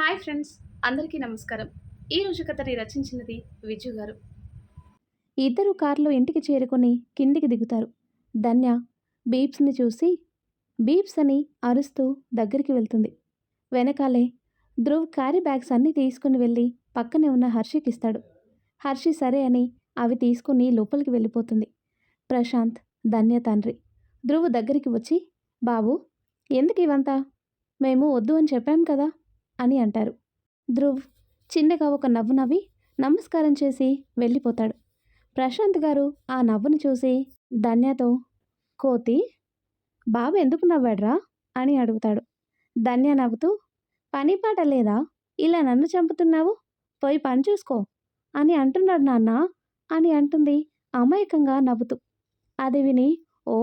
Hi friends, అందరికీ నమస్కారం. ఈరోజు కథని రచించినది విజు గారు. ఇద్దరు కారులో ఇంటికి చేరుకొని కిందికి దిగుతారు. ధన్య బీప్స్ని చూసి బీప్స్ అని అరుస్తూ దగ్గరికి వెళ్తుంది. వెనకాలే ధ్రువ్ క్యారీ బ్యాగ్స్ అన్నీ తీసుకుని వెళ్ళి పక్కనే ఉన్న హర్షికి ఇస్తాడు. హర్షి సరే అని అవి తీసుకుని లోపలికి వెళ్ళిపోతుంది. ప్రశాంత్, ధన్య తండ్రి ధ్రువ్ దగ్గరికి వచ్చి, బాబు ఎందుకు ఇవంతా? మేము వద్దు అని చెప్పాం కదా అని అంటారు. ధ్రువ్ చిన్నగా ఒక నవ్వు నవ్వి నమస్కారం చేసి వెళ్ళిపోతాడు. ప్రశాంత్ గారు ఆ నవ్వును చూసి ధన్యతో, కోతి, బాబు ఎందుకు నవ్వాడ్రా అని అడుగుతాడు. ధన్య నవ్వుతూ, పని పాట లేదా, ఇలా నన్ను చంపుతున్నావు, పోయి పని చూసుకో అని అంటున్నాడు నాన్న అని అంటుంది అమాయకంగా నవ్వుతూ. అది విని ఓ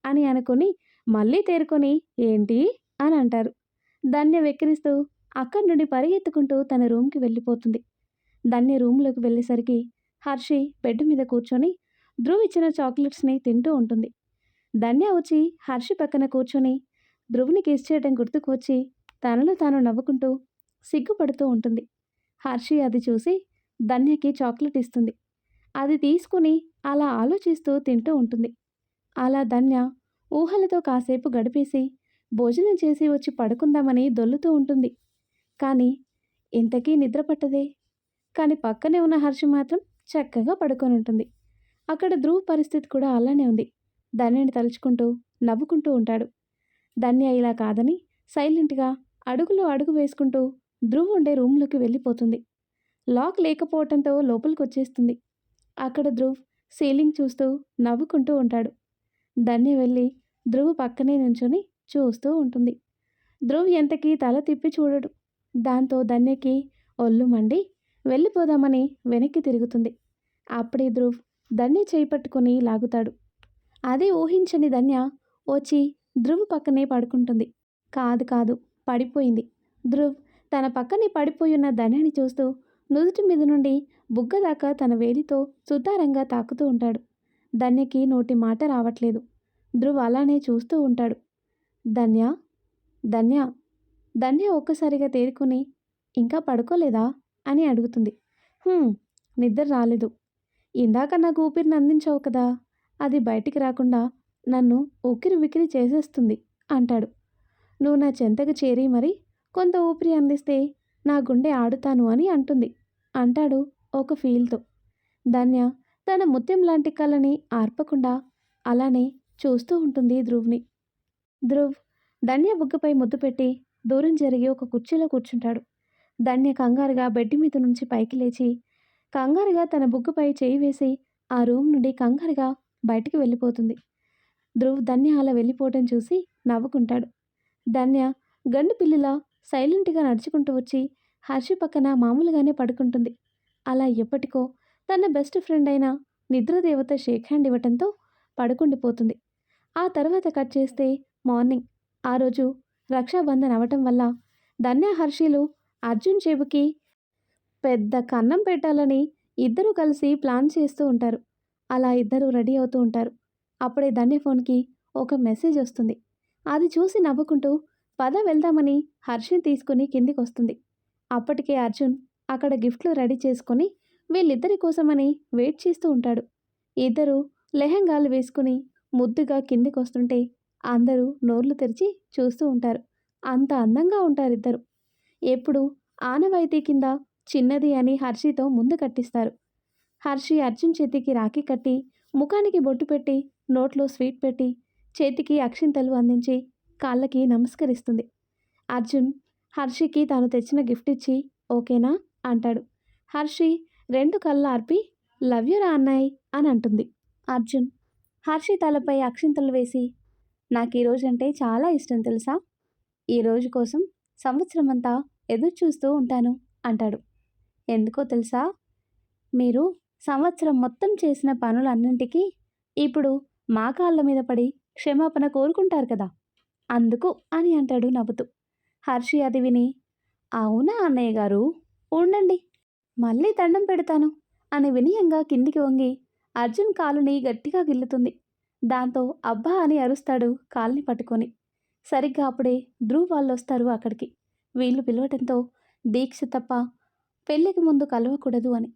అని అనుకుని మళ్ళీ తేరుకొని ఏంటి అని అంటారు. ధన్య వెక్కిరిస్తూ అక్కడి నుండి పరిగెత్తుకుంటూ తన రూమ్కి వెళ్ళిపోతుంది. ధన్య రూమ్లోకి వెళ్ళేసరికి హర్షి బెడ్ మీద కూర్చొని ధ్రువ్ ఇచ్చిన చాక్లెట్స్ని తింటూ ఉంటుంది. ధన్య వచ్చి హర్షి పక్కన కూర్చొని ధ్రువ్ని కిస్ చేయడం గుర్తుకు వచ్చి తనలో తాను నవ్వుకుంటూ సిగ్గుపడుతూ ఉంటుంది. హర్షి అది చూసి ధన్యకి చాక్లెట్ ఇస్తుంది. అది తీసుకుని అలా ఆలోచిస్తూ తింటూ ఉంటుంది. అలా ధన్య ఊహలతో కాసేపు గడిపేసి భోజనం చేసి వచ్చి పడుకుందామని దొల్లుతూ ఉంటుంది. కానీ ఇంతకీ నిద్ర పట్టదే. కానీ పక్కనే ఉన్న హర్షి మాత్రం చక్కగా పడుకొని ఉంటుంది. అక్కడ ధ్రువ్ పరిస్థితి కూడా అలానే ఉంది. ధన్యని తలుచుకుంటూ నవ్వుకుంటూ ఉంటాడు. ధన్య ఇలా కాదని సైలెంట్గా అడుగులో అడుగు వేసుకుంటూ ధ్రువ్ ఉండే రూమ్లోకి వెళ్ళిపోతుంది. లాక్ లేకపోవడంతో లోపలికి వచ్చేస్తుంది. అక్కడ ధ్రువ్ సీలింగ్ చూస్తూ నవ్వుకుంటూ ఉంటాడు. ధన్య వెళ్ళి ధ్రువ్ పక్కనే నుంచొని చూస్తూ ఉంటుంది. ధ్రువ్ ఎంతకీ తల తిప్పి చూడడు. దాంతో ధన్యకి ఒళ్ళు మండి వెళ్ళిపోదామని వెనక్కి తిరుగుతుంది. అప్పుడే ధ్రువ్ ధన్య చేయి పట్టుకొని లాగుతాడు. అది ఊహించని ధన్య వచ్చి ధ్రువ్ పక్కనే పడుకుంటుంది. కాదు కాదు, పడిపోయింది. ధ్రువ్ తన పక్కనే పడిపోయున్న ధన్యని చూస్తూ నుదుటి మీద నుండి బుగ్గ దాకా తన వేలితో సుతారంగా తాకుతూ ఉంటాడు. ధన్యకి నోటి మాట రావట్లేదు. ధ్రువ్ అలానే చూస్తూ ఉంటాడు. ధన్య, ధన్య. ధన్య ఒక్కసారిగా తేరుకొని ఇంకా పడుకోలేదా అని అడుగుతుంది. నిద్ర రాలేదు. ఇందాక నాకు ఊపిరిని అందించావు కదా, అది బయటికి రాకుండా నన్ను ఉక్కిరి విక్కిరి చేసేస్తుంది అంటాడు. నువ్వు నా చెంతకు చేరి మరి కొంత ఊపిరి అందిస్తే నా గుండె ఆడుతాను అని అంటాడు ఒక ఫీల్తో. ధన్య తన ముత్యం లాంటి కళ్ళని ఆర్పకుండా అలానే చూస్తూ ఉంటుంది ధ్రువ్ని. ధ్రువ్ ధన్య బుగ్గపై ముద్దు పెట్టి దూరం జరిగి ఒక కుర్చీలో కూర్చుంటాడు. ధన్య కంగారుగా బెడ్ మీద నుంచి పైకి లేచి కంగారుగా తన బుగ్గపై చేయి వేసి ఆ రూమ్ నుండి కంగారుగా బయటికి వెళ్ళిపోతుంది. ధ్రువ్ ధన్య అలా వెళ్ళిపోవడం చూసి నవ్వుకుంటాడు. ధన్య గండు పిల్లిలా సైలెంట్గా నడుచుకుంటూ వచ్చి హర్షి పక్కన మామూలుగానే పడుకుంటుంది. అలా ఎప్పటికో తన బెస్ట్ ఫ్రెండ్ అయిన నిద్రదేవత షేక్ హ్యాండ్ ఇవ్వటంతో పడుకుండిపోతుంది. ఆ తర్వాత కట్ చేస్తే మార్నింగ్. ఆ రోజు రక్షాబంధన్ అవటం వల్ల ధన్య హర్షిలు అర్జున్ చెబుకి పెద్ద కన్నం పెట్టాలని ఇద్దరూ కలిసి ప్లాన్ చేస్తూ ఉంటారు. అలా ఇద్దరూ రెడీ అవుతూ ఉంటారు. అప్పుడే ధన్య ఫోన్కి ఒక మెసేజ్ వస్తుంది. అది చూసి నవ్వుకుంటూ పద వెళ్దామని హర్షిని తీసుకుని కిందికి వస్తుంది. అప్పటికే అర్జున్ అక్కడ గిఫ్ట్లు రెడీ చేసుకొని వీళ్ళిద్దరి కోసమని వెయిట్ చేస్తూ ఉంటాడు. ఇద్దరు లెహంగాలు వేసుకుని ముద్దుగా కిందికి వస్తుంటే అందరూ నోర్లు తెరిచి చూస్తూ ఉంటారు. అంత అందంగా ఉంటారిద్దరు. ఎప్పుడు ఆనవాయితీ కింద చిన్నది అని హర్షితో ముందు కట్టిస్తారు. హర్షి అర్జున్ చేతికి రాఖీ కట్టి ముఖానికి బొట్టు పెట్టి నోట్లో స్వీట్ పెట్టి చేతికి అక్షింతలు అందించి కాళ్ళకి నమస్కరిస్తుంది. అర్జున్ హర్షికి తాను తెచ్చిన గిఫ్ట్ ఇచ్చి ఓకేనా అంటాడు. హర్షి రెండు కళ్ళ ఆర్పి లవ్ యూ రా అన్నాయ్ అని అంటుంది. అర్జున్ హర్షి తలపై అక్షింతలు వేసి నాకు ఈరోజు అంటే చాలా ఇష్టం తెలుసా, ఈ రోజు కోసం సంవత్సరం అంతా ఎదురు చూస్తూ ఉంటాను అంటాడు. ఎందుకో తెలుసా, మీరు సంవత్సరం మొత్తం చేసిన పనులన్నింటికీ ఇప్పుడు మా కాళ్ళ మీద పడి క్షమాపణ కోరుకుంటారు కదా, అందుకు అని అంటాడు నవ్వుతూ. హర్షి అది విని అవునా అన్నయ్య గారు, ఉండండి మళ్ళీ దండం పెడతాను అని వినయంగా కిందికి వంగి అర్జున్ కాలుని గట్టిగా గిల్లుతుంది. దాంతో అబ్బా అని అరుస్తాడు కాల్ని పట్టుకొని. సరిగ్గా అప్పుడే ధ్రువ్ వాళ్ళు వస్తారు అక్కడికి. వీళ్ళు పిలవటంతో దీక్ష తప్ప పెళ్ళికి ముందు కలవకూడదు అని.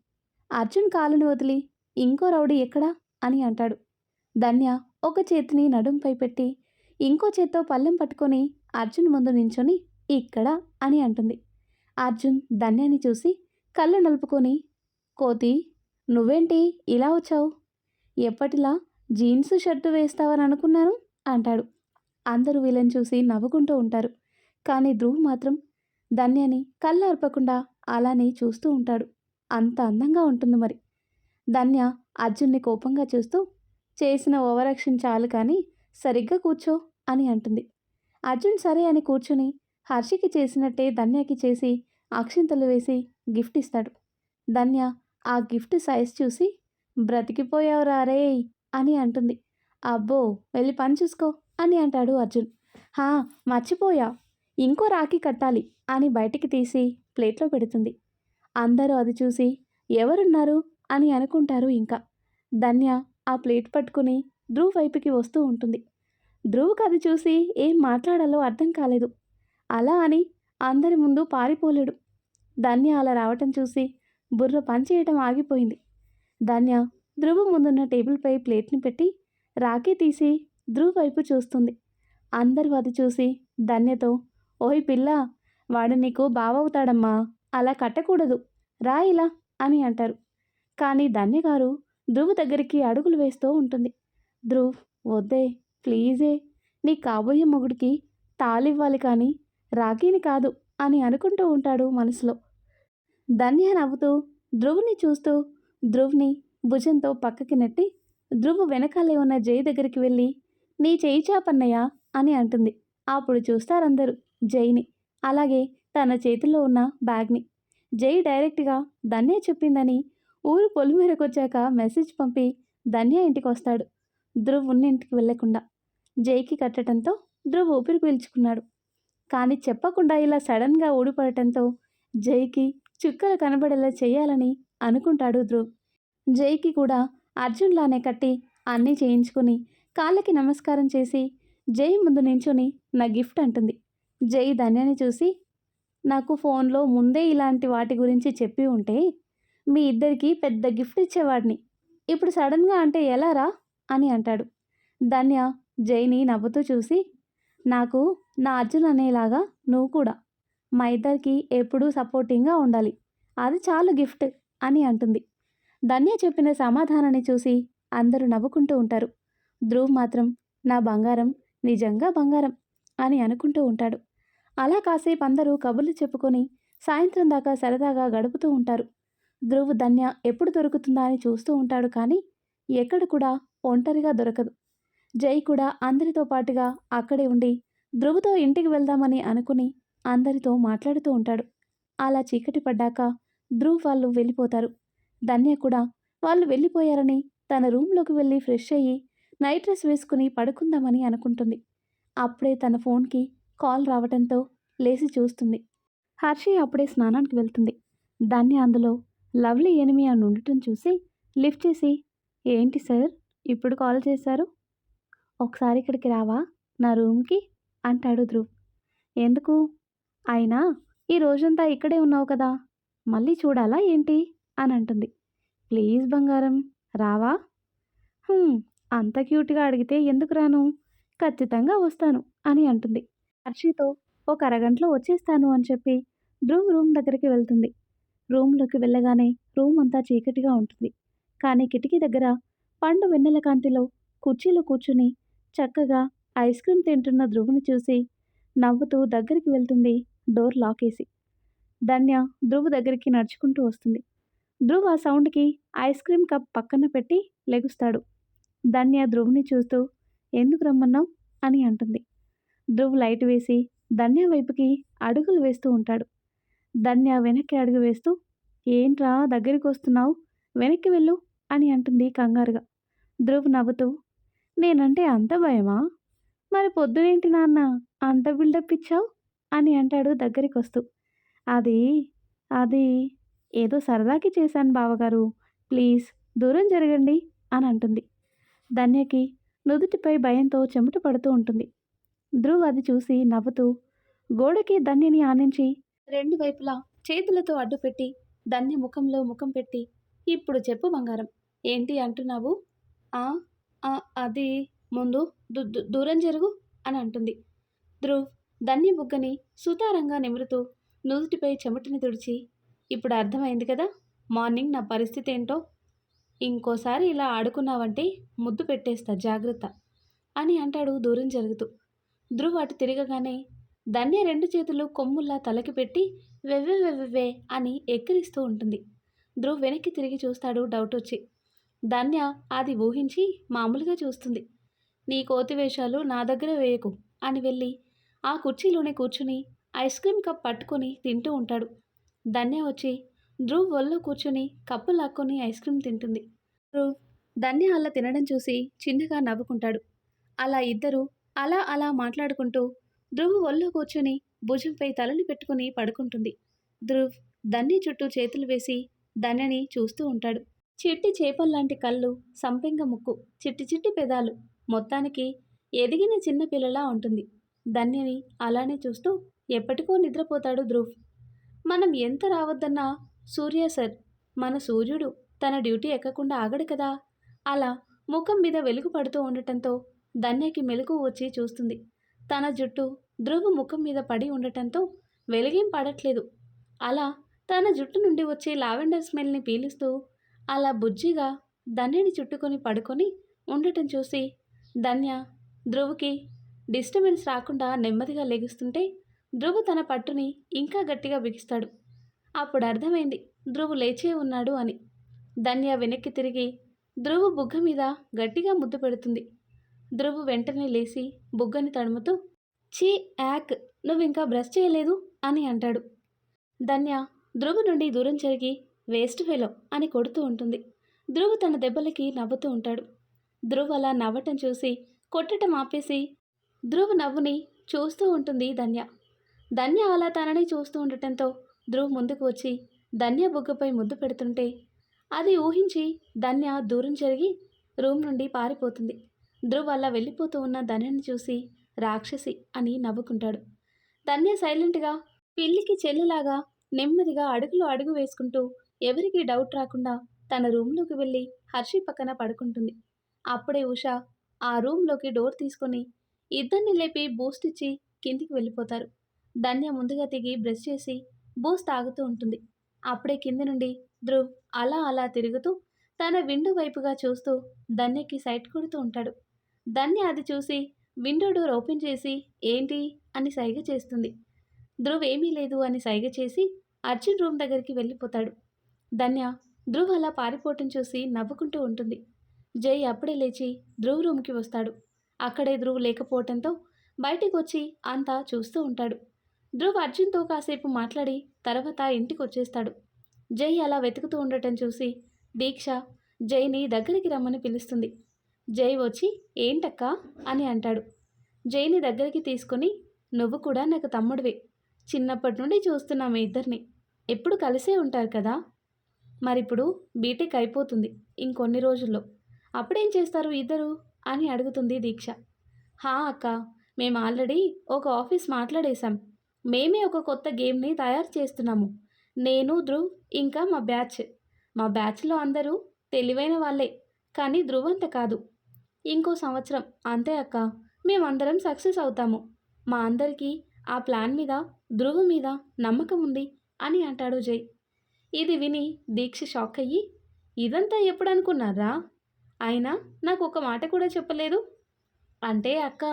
అర్జున్ కాలుని వదిలి ఇంకో రౌడీ ఎక్కడా అని అంటాడు. ధన్య ఒక చేతిని నడుంపై పెట్టి ఇంకో చేత్తో పళ్ళెం పట్టుకొని అర్జున్ ముందు నించొని ఇక్కడ అని అంటుంది. అర్జున్ ధన్యాని చూసి కళ్ళు నలుపుకొని, కోతి నువ్వేంటి ఇలా వచ్చావు? ఎప్పటిలా జీన్స్ షర్టు వేస్తావని అనుకున్నాను అంటాడు. అందరూ వీళ్ళని చూసి నవ్వుకుంటూ ఉంటారు. కానీ ధ్రువ్ మాత్రం ధన్యని కళ్ళు అర్పకుండా అలానే చూస్తూ ఉంటాడు. అంత అందంగా ఉంటుంది మరి. ధన్య అర్జున్ని కోపంగా చూస్తూ, చేసిన ఓవరాక్షన్ చాలు కానీ సరిగ్గా కూర్చో అని అంటుంది. అర్జున్ సరే అని కూర్చుని హర్షికి చేసినట్టే ధన్యకి చేసి అక్షింతలు వేసి గిఫ్ట్ ఇస్తాడు. ధన్య ఆ గిఫ్ట్ సైజ్ చూసి బ్రతికిపోయావురా రే అని అంటుంది. అబ్బో వెళ్ళి పని చూసుకో అని అంటాడు అర్జున్. హా మర్చిపోయా, ఇంకో రాఖీ కట్టాలి అని బయటికి తీసి ప్లేట్లో పెడుతుంది. అందరూ అది చూసి ఎవరున్నారు అని అనుకుంటారు. ఇంకా ధన్య ఆ ప్లేట్ పట్టుకుని ధ్రువ్ వైపుకి వస్తూ ఉంటుంది. ధ్రువ్కి అది చూసి ఏం మాట్లాడాలో అర్థం కాలేదు. అలా అని అందరి ముందు పారిపోలేడు. ధన్య అలా రావటం చూసి బుర్ర పనిచేయటం ఆగిపోయింది. ధన్య ధ్రువ్ ముందున్న టేబుల్పై ప్లేట్ని పెట్టి రాఖీ తీసి ధ్రువ్ వైపు చూస్తుంది. అందరూ అది చూసి ధన్యతో, ఓయ్ పిల్ల, వాడు నీకు బావవుతాడమ్మా, అలా కట్టకూడదు, రా ఇలా అని అంటారు. కానీ ధన్య గారు ధ్రువ్ దగ్గరికి అడుగులు వేస్తూ ఉంటుంది. ధ్రువ్ వద్దే, ప్లీజే, నీ కాబోయే మొగుడికి తాళివ్వాలి కానీ రాఖీని కాదు అని అనుకుంటూ ఉంటాడు మనసులో. ధన్య నవ్వుతూ ధ్రువ్ని చూస్తూ ధ్రువ్ని భుజంతో పక్కకి నెట్టి ధ్రువ్ వెనకాలే ఉన్న జై దగ్గరికి వెళ్ళి, నీ చేయి చాపన్నయ్య అని అంటుంది. అప్పుడు చూస్తారందరూ జైని, అలాగే తన చేతిలో ఉన్న బ్యాగ్ని. జై డైరెక్ట్గా ధన్య చెప్పిందని ఊరు పొలిమేరకొచ్చాక మెసేజ్ పంపి ధన్య ఇంటికి వస్తాడు. ధ్రువ్ ఉన్న ఇంటికి వెళ్లకుండా జైకి కట్టడంతో ధ్రువ్ ఊపిరి పీల్చుకున్నాడు. కానీ చెప్పకుండా ఇలా సడన్గా ఊడిపడటంతో జైకి చుక్కలు కనబడేలా చేయాలని అనుకుంటాడు ధ్రువ్. జైకి కూడా అర్జున్లానే కట్టి అన్నీ చేయించుకుని కాళ్ళకి నమస్కారం చేసి జై ముందు నించుని నా గిఫ్ట్ అంటుంది. జై ధన్యని చూసి, నాకు ఫోన్లో ముందే ఇలాంటి వాటి గురించి చెప్పి ఉంటే మీ ఇద్దరికి పెద్ద గిఫ్ట్ ఇచ్చేవాడిని, ఇప్పుడు సడన్గా అంటే ఎలా రా అని అంటాడు. ధన్య జైని నవ్వుతూ చూసి, నాకు నా అర్జున్ అనేలాగా నువ్వు కూడా మా ఇద్దరికి ఎప్పుడూ సపోర్టింగ్గా ఉండాలి, అది చాలు గిఫ్ట్ అని అంటుంది. ధన్య చెప్పిన సమాధానాన్ని చూసి అందరూ నవ్వుకుంటూ ఉంటారు. ధ్రువ్ మాత్రం నా బంగారం నిజంగా బంగారం అని అనుకుంటూ ఉంటాడు. అలా కాసేపు అందరూ కబుర్లు చెప్పుకొని సాయంత్రం దాకా సరదాగా గడుపుతూ ఉంటారు. ధ్రువ్ ధన్య ఎప్పుడు దొరుకుతుందా అని చూస్తూ ఉంటాడు. కానీ ఎక్కడ కూడా ఒంటరిగా దొరకదు. జై కూడా అందరితో పాటుగా అక్కడే ఉండి ధ్రువ్తో ఇంటికి వెళ్దామని అనుకుని అందరితో మాట్లాడుతూ ఉంటాడు. అలా చీకటి పడ్డాక ధ్రువ్ వాళ్ళు వెళ్ళిపోతారు. ధన్య కూడా వాళ్ళు వెళ్ళిపోయారని తన రూమ్లోకి వెళ్ళి ఫ్రెష్ అయ్యి నైట్ డ్రెస్ వేసుకుని పడుకుందామని అనుకుంటుంది. అప్పుడే తన ఫోన్కి కాల్ రావడంతో లేచి చూస్తుంది. హర్షి అప్పుడే స్నానానికి వెళ్తుంది. ధన్య అందులో లవ్లీ ఎనిమి అని ఉండటం చూసి లిఫ్ట్ చేసి, ఏంటి సార్ ఇప్పుడు కాల్ చేశారు, ఒకసారి ఇక్కడికి రావా నా రూమ్కి అంటాడు ధ్రువ్. ఎందుకు, అయినా ఈ రోజంతా ఇక్కడే ఉన్నావు కదా, మళ్ళీ చూడాలా ఏంటి అని అంటుంది. ప్లీజ్ బంగారం రావా. అంత క్యూట్గా అడిగితే ఎందుకు రాను, ఖచ్చితంగా వస్తాను అని అంటుంది. హర్షితో ఒక అరగంటలో వచ్చేస్తాను అని చెప్పి ధ్రువ్ రూమ్ దగ్గరికి వెళ్తుంది. రూమ్లోకి వెళ్ళగానే రూమ్ అంతా చీకటిగా ఉంటుంది. కానీ కిటికీ దగ్గర పండు వెన్నెల కాంతిలో కుర్చీలో కూర్చుని చక్కగా ఐస్ క్రీమ్ తింటున్న ధ్రువ్ని చూసి నవ్వుతూ దగ్గరికి వెళ్తుంది డోర్ లాకేసి. ధన్య ధ్రువ్ దగ్గరికి నడుచుకుంటూ వస్తుంది. ధ్రువ్ ఆ సౌండ్కి ఐస్ క్రీమ్ కప్ పక్కన పెట్టి లెగుస్తాడు. ధన్య ధ్రువ్ని చూస్తూ, ఎందుకు రమ్మన్నావు అని అంటుంది. ధ్రువ్ లైట్ వేసి ధన్య వైపుకి అడుగులు వేస్తూ ఉంటాడు. ధన్య వెనక్కి అడుగు వేస్తూ, ఏంట్రా దగ్గరికి వస్తున్నావు, వెనక్కి వెళ్ళు అని అంటుంది కంగారుగా. ధ్రువ్ నవ్వుతూ, నేనంటే అంత భయమా, మరి పొద్దునేంటి నాన్న అంత బిల్డప్ ఇచ్చావు అని అంటాడు దగ్గరికి వస్తూ. అది అది ఏదో సరదాకి చేశాను బావగారు, ప్లీజ్ దూరం జరగండి అని అంటుంది. ధన్యకి నుదుటిపై భయంతో చెమట పడుతూ ఉంటుంది. ధ్రువ్ అది చూసి నవ్వుతూ గోడకి ధన్యని ఆనించి రెండు వైపులా చేతులతో అడ్డుపెట్టి ధన్య ముఖంలో ముఖం పెట్టి, ఇప్పుడు చెప్పు బంగారం, ఏంటి అంటున్నావు? ఆ ఆ, అది ముందు దూరం జరుగు అని అంటుంది. ధ్రువ్ ధన్య బుగ్గని సుతారంగా నిమురుతూ నుదుటిపై చెమటని తుడిచి, ఇప్పుడు అర్థమైంది కదా మార్నింగ్ నా పరిస్థితి ఏంటో. ఇంకోసారి ఇలా ఆడుకున్నావంటే ముద్దు పెట్టేస్తా జాగ్రత్త అని అంటాడు దూరం జరుగుతూ. ధ్రువ్ అటు తిరగగానే ధన్య రెండు చేతులు కొమ్ముల్లా తలకి పెట్టి వెవ్వె వెవ్వెవ్వే అని ఎక్కిరిస్తూ ఉంటుంది. ధ్రువ్ వెనక్కి తిరిగి చూస్తాడు డౌట్ వచ్చి. ధన్య అది ఊహించి మామూలుగా చూస్తుంది. నీ కోతి వేషాలు నా దగ్గర వేయకు అని వెళ్ళి ఆ కుర్చీలోనే కూర్చుని ఐస్ క్రీమ్ కప్ పట్టుకొని తింటూ ఉంటాడు. ధన్య వచ్చి ధ్రువ్ ఒళ్ళో కూర్చుని కప్పు లాక్కొని ఐస్ క్రీమ్ తింటుంది. ధ్రువ్ ధన్య అలా తినడం చూసి చిన్నగా నవ్వుకుంటాడు. అలా ఇద్దరు అలా అలా మాట్లాడుకుంటూ ధ్రువ్ ఒళ్ళో కూర్చుని భుజంపై తలని పెట్టుకుని పడుకుంటుంది. ధ్రువ్ ధన్య చుట్టూ చేతులు వేసి ధన్యని చూస్తూ ఉంటాడు. చిట్టి చేపల్లాంటి కళ్ళు, సంపెంగ ముక్కు, చిట్టి చిట్టి పెదాలు, మొత్తానికి ఎదిగిన చిన్న పిల్లలా ఉంటుంది. ధన్యని అలానే చూస్తూ ఎప్పటికో నిద్రపోతాడు ధ్రువ్. మనం ఎంత రావద్దన్నా సూర్య సార్, మన సూర్యుడు తన డ్యూటీ ఎక్కకుండా ఆగడు కదా. అలా ముఖం మీద వెలుగు పడుతూ ఉండటంతో ధన్యకి మెలకువ వచ్చి చూస్తుంది. తన జుట్టు ధ్రువ్ ముఖం మీద పడి ఉండటంతో వెలుగేం పడట్లేదు. అలా తన జుట్టు నుండి వచ్చే లావెండర్ స్మెల్ని పీలుస్తూ అలా బుజ్జిగా ధన్యని చుట్టుకొని పడుకొని ఉండటం చూసి ధన్య ధ్రువ్కి డిస్టర్బెన్స్ రాకుండా నెమ్మదిగా లెగుస్తుంటే ధ్రువ్ తన పట్టుని ఇంకా గట్టిగా బిగిస్తాడు. అప్పుడు అర్థమైంది ధ్రువ్ లేచే ఉన్నాడు అని. ధన్య వెనక్కి తిరిగి ధ్రువ్ బుగ్గ మీద గట్టిగా ముద్దు పెడుతుంది. ధ్రువ్ వెంటనే లేచి బుగ్గని తడుముతూ, చీ యాక్, నువ్వింకా బ్రష్ చేయలేదు అని అంటాడు. ధన్య ధ్రువ్ నుండి దూరం జరిగి వేస్ట్ ఫెలో అని కొడుతూ ఉంటుంది. ధ్రువ్ తన దెబ్బలకి నవ్వుతూ ఉంటాడు. ధ్రువ్ అలా నవ్వటం చూసి కొట్టటం ఆపేసి ధ్రువ్ నవ్వుని చూస్తూ ఉంటుంది ధన్య. ధన్య అలా తనని చూస్తూ ఉండటంతో ధ్రువ్ ముందుకు వచ్చి ధన్య బుగ్గపై ముద్దు పెడుతుంటే అది ఊహించి ధన్య దూరం జరిగి రూమ్ నుండి పారిపోతుంది. ధ్రువ్ అలా వెళ్ళిపోతూ ఉన్న ధన్యని చూసి రాక్షసి అని నవ్వుకుంటాడు. ధన్య సైలెంట్గా పిల్లికి చెల్లిలాగా నెమ్మదిగా అడుగులు అడుగు వేసుకుంటూ ఎవరికీ డౌట్ రాకుండా తన రూమ్లోకి వెళ్ళి హర్షి పక్కన పడుకుంటుంది. అప్పుడే ఉష ఆ రూమ్లోకి డోర్ తీసుకొని ఇద్దరిని లేపి బూస్ట్ ఇచ్చి కిందికి వెళ్ళిపోతారు. ధన్య ముందుగా దిగి బ్రష్ చేసి బూస్ట్ తాగుతూ ఉంటుంది. అప్పుడే కింది నుండి ధ్రువ్ అలా అలా తిరుగుతూ తన విండో వైపుగా చూస్తూ ధన్యకి సైట్ కొడుతూ ఉంటాడు. ధన్య అది చూసి విండో డోర్ ఓపెన్ చేసి ఏంటి అని సైగ చేస్తుంది. ధ్రువ్ ఏమీ లేదు అని సైగ చేసి అర్జున్ రూమ్ దగ్గరికి వెళ్ళిపోతాడు. ధన్య ధ్రువ్ అలా పారిపోవటం చూసి నవ్వుకుంటూ ఉంటుంది. జై అప్పుడే లేచి ధ్రువ్ రూమ్కి వస్తాడు. అక్కడే ధ్రువ్ లేకపోవటంతో బయటికి వచ్చి అంతా చూస్తూ ఉంటాడు. ధ్రువ్ అర్జున్తో కాసేపు మాట్లాడి తర్వాత ఇంటికి వచ్చేస్తాడు. జై అలా వెతుకుతూ ఉండటం చూసి దీక్ష జైని దగ్గరికి రమ్మని పిలుస్తుంది. జై వచ్చి ఏంటక్కా అని అంటాడు. జైని దగ్గరికి తీసుకొని నువ్వు కూడా నాకు తమ్ముడివే, చిన్నప్పటి నుండి చూస్తున్నాం మీ ఇద్దరిని, ఎప్పుడు కలిసే ఉంటారు కదా, మరిప్పుడు బీటెక్ అయిపోతుంది ఇంకొన్ని రోజుల్లో, అప్పుడేం చేస్తారు ఇద్దరు అని అడుగుతుంది దీక్ష. హా అక్క, మేము ఆల్రెడీ ఒక ఆఫీస్ మాట్లాడేశాం, మేమే ఒక కొత్త గేమ్ని తయారు చేస్తున్నాము. నేను ధ్రువ్ ఇంకా మా బ్యాచ్లో అందరూ తెలివైన వాళ్ళే, కానీ ధ్రువ్ అంత కాదు. ఇంకో సంవత్సరం అంతే అక్క, మేమందరం సక్సెస్ అవుతాము. మా అందరికీ ఆ ప్లాన్ మీద ధ్రువ్ మీద నమ్మకం ఉంది అని అంటాడు జై. ఇది విని దీక్ష షాక్ అయ్యి ఇదంతా ఎప్పుడు అనుకున్నారా, అయినా నాకు ఒక మాట కూడా చెప్పలేదు. అంటే అక్క,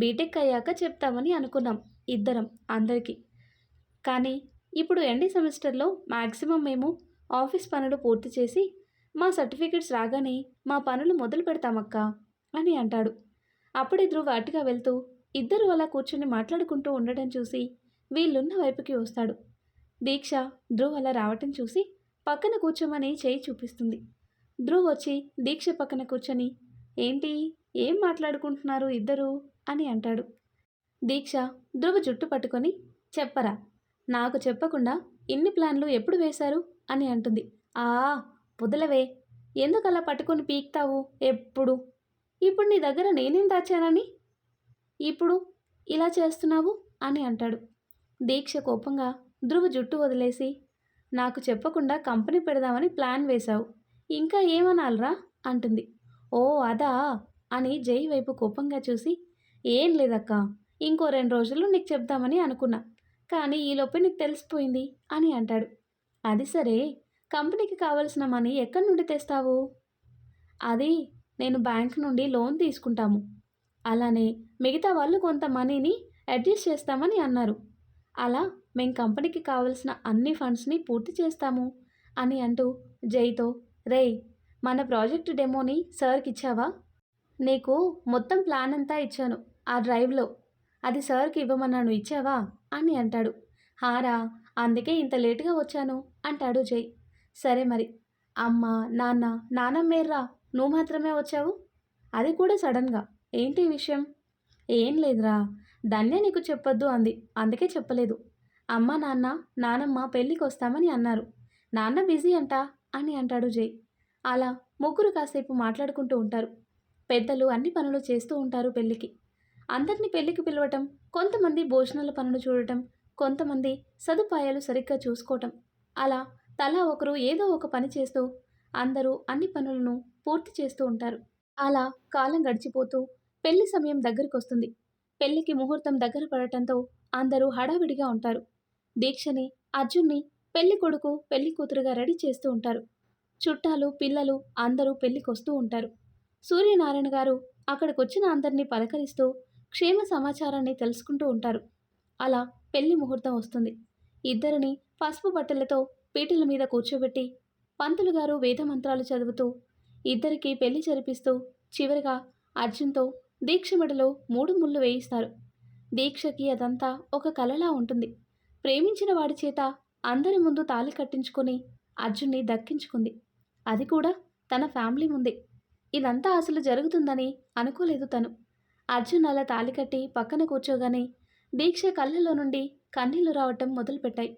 బీటెక్ అయ్యాక చెప్తామని అనుకున్నాం ఇద్దరం అందరికీ, కానీ ఇప్పుడు ఎండ్ సెమిస్టర్లో మ్యాక్సిమం మేము ఆఫీస్ పనులు పూర్తి చేసి మా సర్టిఫికెట్స్ రాగానే మా పనులు మొదలు పెడతామక్క అని అంటాడు. అప్పుడే ధ్రువ్ అటుగా వెళ్తూ ఇద్దరు అలా కూర్చుని మాట్లాడుకుంటూ ఉండటం చూసి వీళ్ళున్న వైపుకి వస్తాడు. దీక్ష ధ్రువ్ అలా రావటం చూసి పక్కన కూర్చోమని చేయి చూపిస్తుంది. ధ్రువ్ వచ్చి దీక్ష పక్కన కూర్చొని ఏంటి, ఏం మాట్లాడుకుంటున్నారు ఇద్దరు అని అంటాడు. దీక్ష ధ్రువ్ జుట్టు పట్టుకొని చెప్పరా, నాకు చెప్పకుండా ఇన్ని ప్లాన్లు ఎప్పుడు వేశారు అని అంటుంది. ఆ వదలవే, ఎందుకలా పట్టుకొని పీక్తావు ఎప్పుడు, ఇప్పుడు నీ దగ్గర నేనేం దాచానని ఇప్పుడు ఇలా చేస్తున్నావు అని అంటాడు. దీక్ష కోపంగా ధ్రువ జుట్టు వదిలేసి, నాకు చెప్పకుండా కంపెనీ పెడదామని ప్లాన్ వేశావు. ఇంకా ఏమనాలిరా అంటుంది. ఓ అదా అని జై వైపు కోపంగా చూసి, ఏం లేదక్కా, ఇంకో 2 రోజుల్లో నీకు చెప్దామని అనుకున్నా. కానీ ఈలోపే నీకు తెలిసిపోయింది అని అంటాడు. అది సరే, కంపెనీకి కావలసిన మనీ ఎక్కడి నుండి తెస్తావు? అది నేను బ్యాంక్ నుండి లోన్ తీసుకుంటాము. అలానే మిగతా వాళ్ళు కొంత మనీని అడ్జస్ట్ చేస్తామని అన్నారు. అలా మేం కంపెనీకి కావలసిన అన్ని ఫండ్స్ని పూర్తి చేస్తాము అని అంటూ జైతో, రేయ్, మన ప్రాజెక్ట్ డెమోని సార్కి ఇచ్చావా? నీకు మొత్తం ప్లాన్ అంతా ఇచ్చాను ఆ డ్రైవ్లో. అది సార్కి ఇవ్వమన్నాను, ఇచ్చావా అని అంటాడు. హారా, అందుకే ఇంత లేటుగా వచ్చాను అంటాడు జై. సరే మరి, అమ్మ, నాన్న, నానమ్మేర్రా, నువ్వు మాత్రమే వచ్చావు, అది కూడా సడన్గా, ఏంటి విషయం? ఏం లేదురా, ధన్య నీకు చెప్పొద్దు అంది, అందుకే చెప్పలేదు. అమ్మ, నాన్న, నానమ్మ పెళ్ళికి వస్తామని అన్నారు. నాన్న బిజీ అంట అని అంటాడు జై. అలా ముగ్గురు కాసేపు మాట్లాడుకుంటూ ఉంటారు. పెద్దలు అన్ని పనులు చేస్తూ ఉంటారు పెళ్ళికి. అందరినీ పెళ్ళికి పిలవటం, కొంతమంది భోజనాల పనులు చూడటం, కొంతమంది సదుపాయాలు సరిగ్గా చూసుకోవటం, అలా తలా ఒకరు ఏదో ఒక పని చేస్తూ అందరూ అన్ని పనులను పూర్తి చేస్తూ ఉంటారు. అలా కాలం గడిచిపోతూ పెళ్లి సమయం దగ్గరికి వస్తుంది. పెళ్లికి ముహూర్తం దగ్గర పడటంతో అందరూ హడావిడిగా ఉంటారు. దీక్షని, అర్జున్ని పెళ్లి కొడుకు, పెళ్లి కూతురుగా రెడీ చేస్తూ ఉంటారు. చుట్టాలు, పిల్లలు అందరూ పెళ్లికొస్తూ ఉంటారు. సూర్యనారాయణ గారు అక్కడికొచ్చిన అందరినీ పలకరిస్తూ క్షేమ సమాచారాన్ని తెలుసుకుంటూ ఉంటారు. అలా పెళ్లి ముహూర్తం వస్తుంది. ఇద్దరిని పసుపు బట్టలతో పీటల మీద కూర్చోబెట్టి పంతులు గారు వేదమంత్రాలు చదువుతూ ఇద్దరికీ పెళ్లి జరిపిస్తూ చివరిగా అర్జున్తో దీక్ష మెడలో 3 ముళ్ళు వేయిస్తారు. దీక్షకి అదంతా ఒక కలలా ఉంటుంది. ప్రేమించిన వాడి చేత అందరి ముందు తాళి కట్టించుకొని అర్జున్ని దక్కించుకుంది. అది కూడా తన ఫ్యామిలీ ముందే. ఇదంతా అసలు జరుగుతుందని అనుకోలేదు తను. అర్జున్ అలా తాళి కట్టి పక్కన కూర్చోగానే దీక్ష కళ్ళలో నుండి కన్నీళ్లు రావటం మొదలుపెట్టాయి.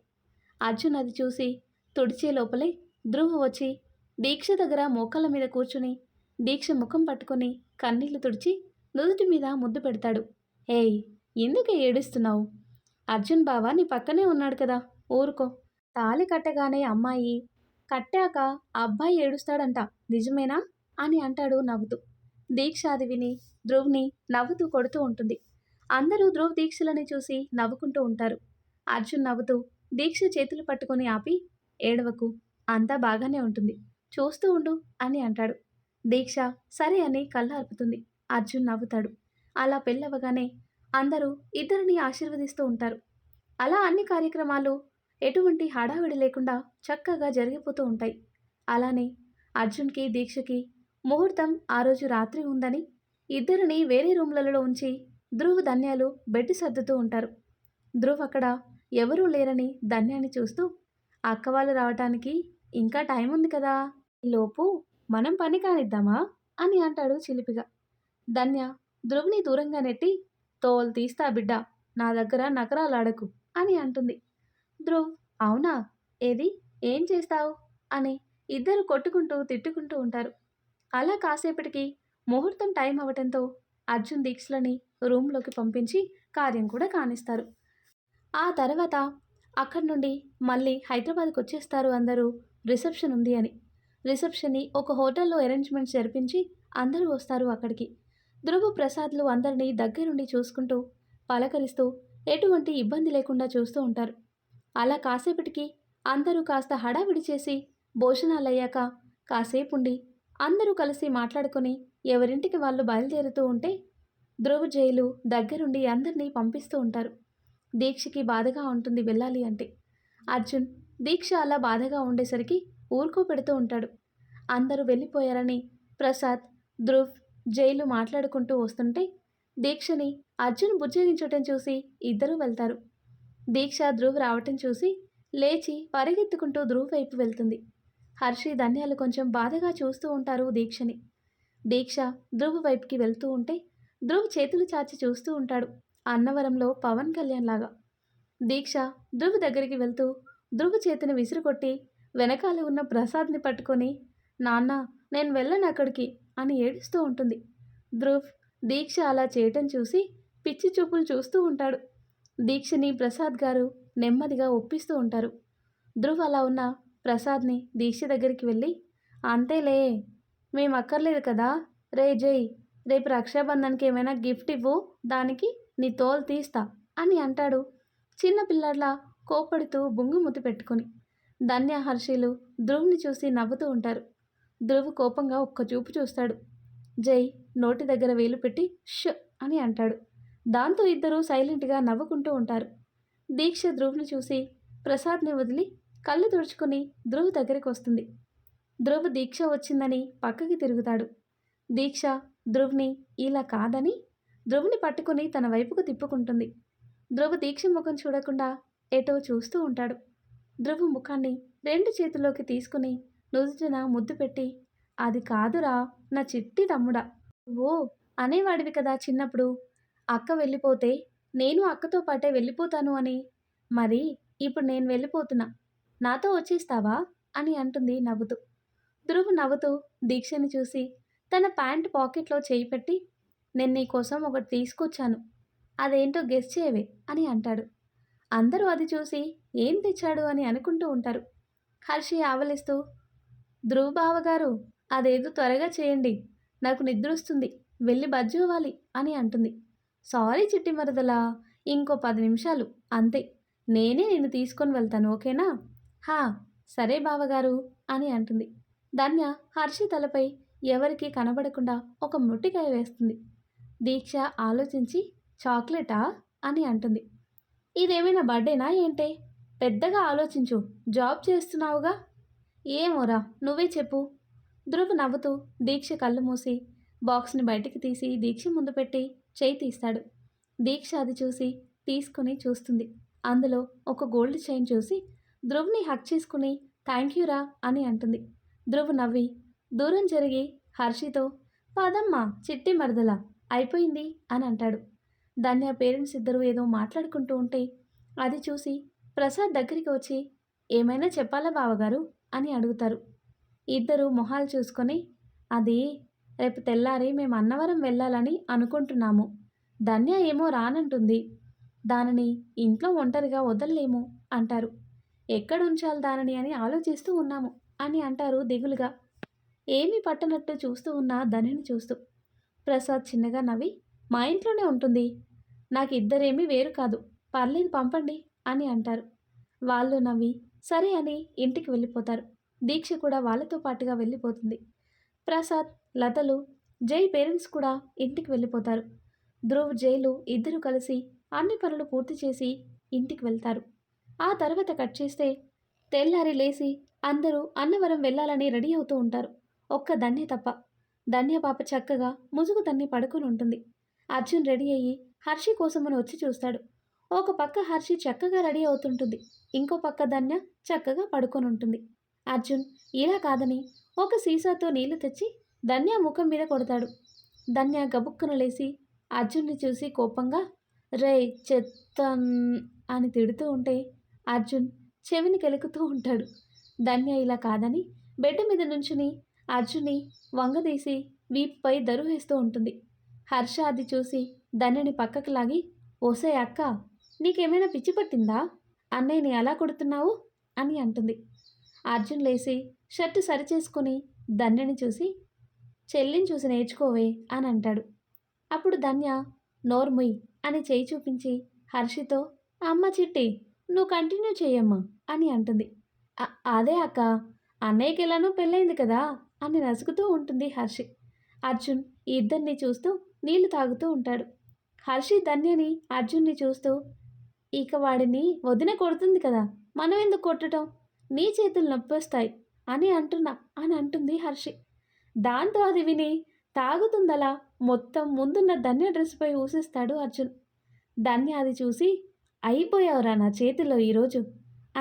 అర్జున్ అది చూసి తుడిచే లోపలే ధ్రువ వచ్చి దీక్ష దగ్గర మోకాళ్ళ మీద కూర్చుని దీక్ష ముఖం పట్టుకొని కన్నీళ్లు తుడిచి నుదుటి మీద ముద్దు పెడతాడు. ఏయ్, ఎందుకు ఏడుస్తున్నావు? అర్జున్ బావ నీ పక్కనే ఉన్నాడు కదా, ఊరుకో. తాళి కట్టగానే అమ్మాయి, కట్టాక అబ్బాయి ఏడుస్తాడంట, నిజమేనా అని అంటాడు నవ్వుతూ. దీక్ష అది విని ధ్రువ్ని నవ్వుతూ కొడుతూ ఉంటుంది. అందరూ ధ్రువ్ దీక్షలని చూసి నవ్వుకుంటూ ఉంటారు. అర్జున్ నవ్వుతూ దీక్ష చేతులు పట్టుకొని ఆపి, ఏడవకు, అంతా బాగానే ఉంటుంది, చూస్తూ ఉండు అని అంటాడు. దీక్ష సరే అని కళ్ళార్పుతుంది. అర్జున్ నవ్వుతాడు. అలా పెళ్ళవగానే అందరూ ఇద్దరిని ఆశీర్వదిస్తూ ఉంటారు. అలా అన్ని కార్యక్రమాలు ఎటువంటి హడావిడి లేకుండా చక్కగా జరిగిపోతూ ఉంటాయి. అలానే అర్జున్కి, దీక్షకి ముహూర్తం ఆ రోజు రాత్రి ఉందని ఇద్దరిని వేరే రూమ్లలో ఉంచి ధ్రువ్, ధన్యాలు బెడ్ సర్దుతూ ఉంటారు. ధ్రువ్ అక్కడ ఎవరూ లేరని ధన్యాన్ని చూస్తూ, అక్క వాళ్ళు రావటానికి ఇంకా టైం ఉంది కదా, లోపు మనం పని కానిద్దామా అని అంటాడు చిలిపిగా. ధన్య ధ్రువ్ని దూరంగా నెట్టి, తోలు తీస్తా బిడ్డ, నా దగ్గర నకరాలాడకు అని అంటుంది. ధ్రువ్, అవునా, ఏది, ఏం చేస్తావు అని ఇద్దరు కొట్టుకుంటూ తిట్టుకుంటూ ఉంటారు. అలా కాసేపటికి ముహూర్తం టైం అవ్వటంతో అర్జున్ దీక్షలని రూమ్లోకి పంపించి కార్యం కూడా కానిస్తారు. ఆ తర్వాత అక్కడి నుండి మళ్ళీ హైదరాబాద్కి వచ్చేస్తారు అందరూ, రిసెప్షన్ ఉంది అని. రిసెప్షన్ని ఒక హోటల్లో అరేంజ్మెంట్స్ జరిపించి అందరూ వస్తారు అక్కడికి. ధ్రువ, ప్రసాద్లు అందరినీ దగ్గరుండి చూసుకుంటూ పలకరిస్తూ ఎటువంటి ఇబ్బంది లేకుండా చూస్తూ ఉంటారు. అలా కాసేపటికి అందరూ కాస్త హడావిడి చేసి భోజనాలయ్యాక కాసేపుండి అందరూ కలిసి మాట్లాడుకొని ఎవరింటికి వాళ్ళు బయలుదేరుతూ ఉంటే ధ్రువ్, జైలు దగ్గరుండి అందరినీ పంపిస్తూ ఉంటారు. దీక్షకి బాధగా ఉంటుంది వెళ్ళాలి అంటే. అర్జున్ దీక్ష అలా బాధగా ఉండేసరికి ఊరుకోపెడుతూ ఉంటాడు. అందరూ వెళ్ళిపోయారని ప్రసాద్, ధ్రువ్, జైలు మాట్లాడుకుంటూ వస్తుంటే దీక్షని అర్జున్ బుజ్జగించటం చూసి ఇద్దరూ వెళ్తారు. దీక్ష ధ్రువ్ రావటం చూసి లేచి పరిగెత్తుకుంటూ ధ్రువ్ వైపు వెళ్తుంది. హర్షి, ధన్యాలు కొంచెం బాధగా చూస్తూ ఉంటారు దీక్షని. దీక్ష ధ్రువ్ వైపుకి వెళ్తూ ఉంటే ధ్రువ్ చేతులు చాచి చూస్తూ ఉంటాడు, అన్నవరంలో పవన్ కళ్యాణ్ లాగా. దీక్ష ధ్రువ్ దగ్గరికి వెళ్తూ ధ్రువ్ చేతిని విసిరుకొట్టి వెనకాల ఉన్న ప్రసాద్ని పట్టుకొని, నాన్న, నేను వెళ్ళను అక్కడికి అని ఏడుస్తూ ఉంటుంది. ధ్రువ్ దీక్ష అలా చేయటం చూసి పిచ్చి చూపులు చూస్తూ ఉంటాడు. దీక్షని ప్రసాద్ గారు నెమ్మదిగా ఒప్పిస్తూ ఉంటారు. ధ్రువ్ అలా ఉన్న ప్రసాద్ని దీక్ష దగ్గరికి వెళ్ళి, అంతేలే మేము అక్కర్లేదు కదా, రే జై, రేపు రక్షాబంధన్కి ఏమైనా గిఫ్ట్ ఇవ్వు, దానికి నీ తోలు తీస్తా అని అంటాడు చిన్న పిల్లాడ్లా కోప్పడుతూ బుంగుమూతి పెట్టుకుని. ధన్య హర్షిలు ధ్రువ్ని చూసి నవ్వుతూ ఉంటారు. ధ్రువ్ కోపంగా ఒక్క చూపు చూస్తాడు. జై నోటి దగ్గర వేలు పెట్టి ష్ అని అంటాడు. దాంతో ఇద్దరూ సైలెంట్గా నవ్వుకుంటూ ఉంటారు. దీక్ష ధ్రువ్ని చూసి ప్రసాద్ని వదిలి కళ్ళు తుడుచుకుని ధ్రువ్ దగ్గరికి వస్తుంది. ధ్రువ్ దీక్ష వచ్చిందని పక్కకి తిరుగుతాడు. దీక్ష ధ్రువ్ని ఇలా కాదని ధ్రువ్ని పట్టుకుని తన వైపుకు తిప్పుకుంటుంది. ధ్రువ్ దీక్ష ముఖం చూడకుండా ఎటో చూస్తూ ఉంటాడు. ధ్రువ్ ముఖాన్ని 2 చేతుల్లోకి తీసుకుని నుదుటిన ముద్దు పెట్టి, అది కాదురా నా చిట్టి తమ్ముడా, ఓ అనేవాడివి కదా చిన్నప్పుడు, అక్క వెళ్ళిపోతే నేను అక్కతో పాటే వెళ్ళిపోతాను అని, మరి ఇప్పుడు నేను వెళ్ళిపోతున్నా, నాతో వచ్చేస్తావా అని అంటుంది నవ్వుతూ. ధ్రువ్ నవ్వుతూ దీక్షని చూసి తన ప్యాంట్ పాకెట్లో చేయి పెట్టి, నేను నీకోసం ఒకటి తీసుకొచ్చాను, అదేంటో గెస్ చేయవే అని అంటాడు. అందరూ అది చూసి ఏం తెచ్చాడు అని అనుకుంటూ ఉంటారు. హర్షి ఆవలిస్తూ, ధ్రువ్ బావగారు అదేదో త్వరగా చేయండి, నాకు నిద్రొస్తుంది, వెళ్ళి బజ్జు అవ్వాలి అని అంటుంది. సారీ చిట్టి మరదలా, ఇంకో 10 నిమిషాలు అంతే, నేనే నిన్ను తీసుకొని వెళ్తాను, ఓకేనా? హా సరే బావగారు అని అంటుంది. ధన్య హర్షి తలపై ఎవరికీ కనబడకుండా ఒక మొట్టికాయ వేస్తుంది. దీక్ష ఆలోచించి, చాక్లెటా అని అంటుంది. ఇదేమైనా బర్త్డేనా ఏంటే, పెద్దగా ఆలోచించు, జాబ్ చేస్తున్నావుగా. ఏమోరా నువ్వే చెప్పు. ధ్రువ్ నవ్వుతూ దీక్ష కళ్ళు మూసి బాక్స్ని బయటికి తీసి దీక్ష ముందు పెట్టి చేయి తీస్తాడు. దీక్ష అది చూసి తీసుకుని చూస్తుంది. అందులో ఒక గోల్డ్ చైన్ చూసి ధ్రువ్ని హక్ చేసుకుని థ్యాంక్ యూరా అని అంటుంది. ధ్రువ్ నవ్వి దూరం జరిగి హర్షితో, పదమ్మా చిట్టి మరదలా, అయిపోయింది అని అంటాడు. ధన్య పేరెంట్స్ ఇద్దరూ ఏదో మాట్లాడుకుంటూ ఉంటే అది చూసి ప్రసాద్ దగ్గరికి వచ్చి, ఏమైనా చెప్పాలా బావగారు అని అడుగుతారు. ఇద్దరు మొహాలు చూసుకొని, అది రేపు తెల్లారి మేము అన్నవరం వెళ్ళాలని అనుకుంటున్నాము, ధన్య ఏమో రానంటుంది, దానిని ఇంట్లో ఒంటరిగా వదలలేము అంటారు. ఎక్కడ ఉంచాలి దానిని అని ఆలోచిస్తూ ఉన్నాము అని అంటారు దిగులుగా. ఏమీ పట్టనట్టు చూస్తూ ఉన్న ధన్యని చూస్తూ. ప్రసాద్ చిన్నగా నవ్వి, మా ఇంట్లోనే ఉంటుంది, నాకు ఇద్దరేమీ వేరు కాదు, పర్లేదు పంపండి అని అంటారు. వాళ్ళు నవ్వి సరే అని ఇంటికి వెళ్ళిపోతారు. దీక్ష కూడా వాళ్ళతో పాటుగా వెళ్ళిపోతుంది. ప్రసాద్, లతలు, జై పేరెంట్స్ కూడా ఇంటికి వెళ్ళిపోతారు. ధ్రువ్, జైలు ఇద్దరు కలిసి అన్ని పనులు పూర్తి చేసి ఇంటికి వెళ్తారు. ఆ తర్వాత కట్ చేస్తే తెల్లారి లేచి అందరూ అన్నవరం వెళ్ళాలని రెడీ అవుతూ ఉంటారు. ఒక్క ధన్య తప్ప. ధన్య పాప చక్కగా ముసుగు తన్ని పడుకొని ఉంటుంది. అర్జున్ రెడీ అయ్యి హర్షి కోసమని వచ్చి చూస్తాడు. ఒక పక్క హర్షి చక్కగా రెడీ అవుతుంటుంది, ఇంకో పక్క ధన్య చక్కగా పడుకొని ఉంటుంది. అర్జున్ ఇలా కాదని ఒక సీసాతో నీళ్లు తెచ్చి ధన్య ముఖం మీద కొడతాడు. ధన్య గబుక్కున లేచి అర్జున్ని చూసి కోపంగా, రే చెత్తన్ అని తిడుతూ ఉంటే అర్జున్ చెవిని కెలుకుతూ ఉంటాడు. ధన్య ఇలా కాదని బెడ్ మీద నుంచుని అర్జున్ని వంగదీసి వీపుపై దరు వేస్తూ ఉంటుంది. హర్ష అది చూసి ధన్యని పక్కకు లాగి, ఓసే అక్క, నీకేమైనా పిచ్చి పట్టిందా, అన్నయ్యని అలా కొడుతున్నావు అని అంటుంది. అర్జున్ లేచి షర్టు సరిచేసుకుని ధన్యని చూసి, చెల్లిని చూసి నేర్చుకోవే అని అంటాడు. అప్పుడు ధన్య నోర్ముయ్ అని చేయి చూపించి హర్షితో, అమ్మ చిట్టి నువ్వు కంటిన్యూ చేయమ్మా అని అంటుంది. అదే అక్క, అన్నయ్యకి ఎలానో పెళ్ళైంది కదా అని నసుగుతూ ఉంటుంది హర్షి. అర్జున్ ఈ ఇద్దరిని చూస్తూ నీళ్లు తాగుతూ ఉంటాడు. హర్షి ధన్యని అర్జున్ని చూస్తూ, ఇక వాడిని వదిన కొడుతుంది కదా, మనం ఎందుకు కొట్టడం, నీ చేతులు నొప్పొస్తాయి అని అంటుంది హర్షి. దాంతో అది విని తాగుతుందలా మొత్తం ముందున్న ధన్య డ్రెస్పై ఊసిస్తాడు అర్జున్. ధన్య అది చూసి, అయిపోయావురా నా చేతిలో ఈరోజు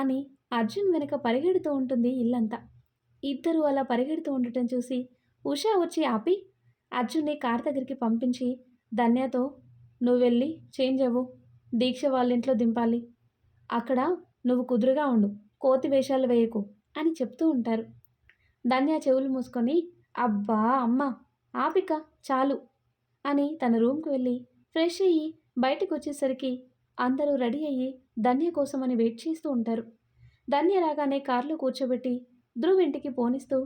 అని అర్జున్ వెనుక పరిగెడుతూ ఉంటుంది ఇల్లంతా. ఇద్దరు అలా పరిగెడుతూ ఉండటం చూసి ఉషా వచ్చి ఆపి అర్జున్ని కార్ దగ్గరికి పంపించి ధన్యతో, నువ్వు వెళ్ళి చేంజ్ అవ్వు, దీక్ష వాళ్ళ ఇంట్లో దింపాలి, అక్కడ నువ్వు కుదురుగా ఉండు, కోతి వేషాలు వేయకు అని చెప్తూ ఉంటారు. ధన్య చెవులు మూసుకొని, అబ్బా అమ్మ ఆపిక చాలు అని తన రూమ్కి వెళ్ళి ఫ్రెష్ అయ్యి బయటకు వచ్చేసరికి అందరూ రెడీ అయ్యి ధన్య కోసమని వెయిట్ చేస్తూ ఉంటారు. ధన్య రాగానే కారులో కూర్చోబెట్టి ధ్రువ్ ఇంటికి పోనిస్తూ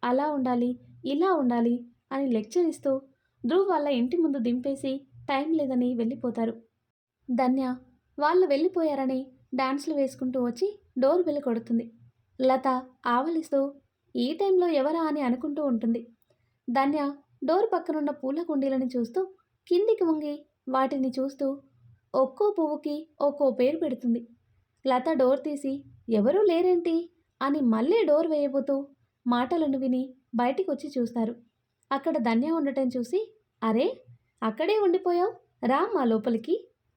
అలా ఉండాలి, ఇలా ఉండాలి అని లెక్చర్ ఇస్తూ ధ్రువ్ వాళ్ళ ఇంటి ముందు దింపేసి టైం లేదని వెళ్ళిపోతారు. ధన్య వాళ్ళు వెళ్ళిపోయారని డాన్స్లు వేసుకుంటూ వచ్చి డోర్ బెల్ కొడుతుంది. లత ఆవలిస్తూ ఈ టైంలో ఎవరా అని అనుకుంటూ ఉంటుంది. ధన్య డోర్ పక్కనున్న పూల కుండీలను చూస్తూ కిందికి వంగి వాటిని చూస్తూ ఒక్కో పువ్వుకి ఒక్కో పేరు పెడుతుంది. లత డోర్ తీసి ఎవరూ లేరేంటి అని మళ్ళీ డోర్ వేయబోతూ మాటలను విని బయటికి వచ్చి చూస్తారు. అక్కడ ధన్య ఉండటం చూసి అరే అక్కడే ఉండిపోయావు, రా మా లోపలికి